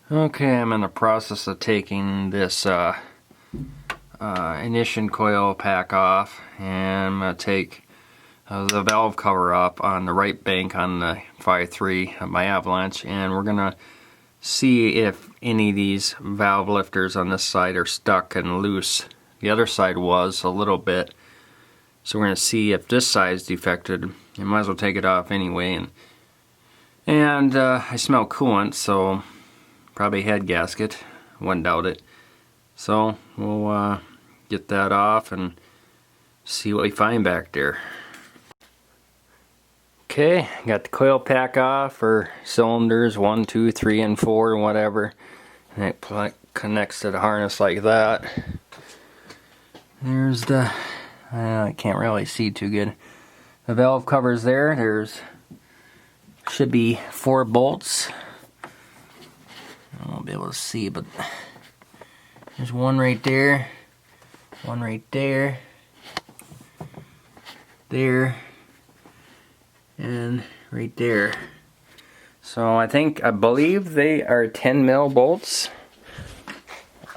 Okay, I'm in the process of taking this ignition coil pack off, and I'm going to take the valve cover up on the right bank on the 5.3 of my Avalanche, and we're going to see if any of these valve lifters on this side are stuck and loose. The other side was a little bit, so we're going to see if this side is defected. You might as well take it off anyway. And I smell coolant, so probably head gasket, wouldn't doubt it. So we'll get that off and see what we find back there. Okay, got the coil pack off for cylinders 1, 2, 3, and 4, and whatever. And it connects to the harness like that. There's the, I can't really see too good. The valve covers there. There's should be 4 bolts. I won't be able to see, but there's one right there, one right there, there, and right there. So I believe they are 10 mil bolts,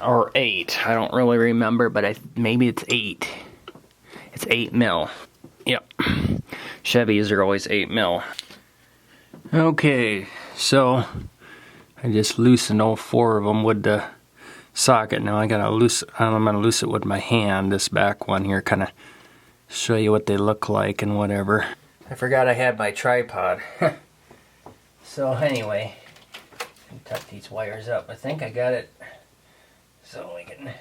or 8. I don't really remember, but maybe it's 8. It's 8 mil. Yep. Chevys are always 8 mil. Okay, so I just loosened all 4 of them with the socket. Now I'm gonna loose it with my hand. This back one here, kind of show you what they look like and whatever. I forgot I had my tripod. So anyway, tuck these wires up. I think I got it, so we can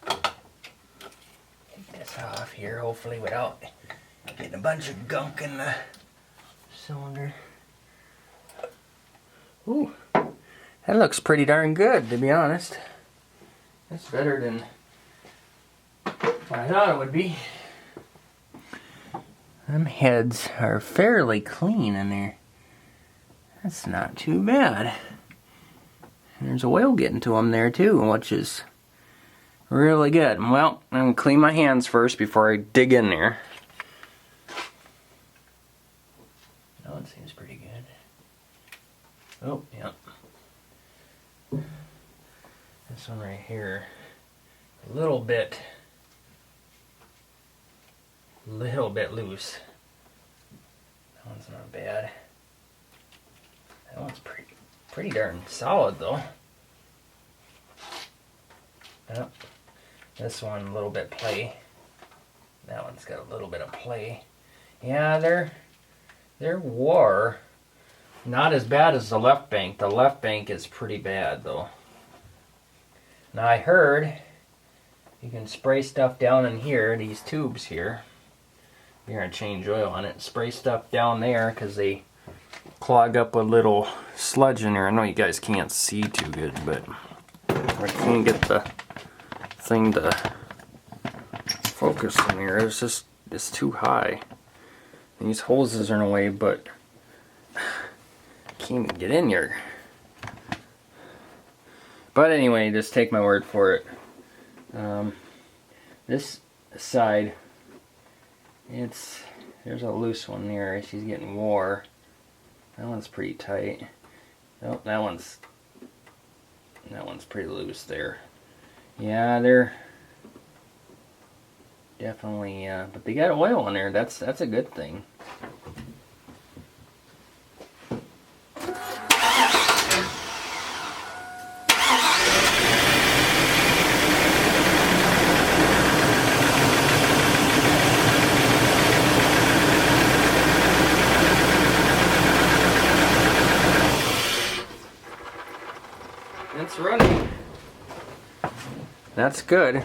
take this off here, hopefully without getting a bunch of gunk in the cylinder. Ooh, that looks pretty darn good, to be honest. That's better than what I thought it would be. Them heads are fairly clean in there. That's not too bad. There's oil getting to them there too, which is really good. Well, I'm going to clean my hands first before I dig in there. That one seems pretty good. Oh, yeah. This one right here, a little bit loose. That one's not bad. That one's pretty darn solid though. Yep. This one a little bit play. That one's got a little bit of play. Yeah, they're wore. Not as bad as the left bank. The left bank is pretty bad though. Now I heard you can spray stuff down in here, these tubes here. You're going to change oil on it. Spray stuff down there because they clog up a little sludge in there. I know you guys can't see too good, but I can't get the thing to focus in here. It's too high. These hoses are in the way, but can't even get in here. But anyway, just take my word for it. This side, there's a loose one there. She's getting wore. That one's pretty tight. Oh, that one's pretty loose there. Yeah, they're definitely, but they got oil in there. That's a good thing. It's running. That's good.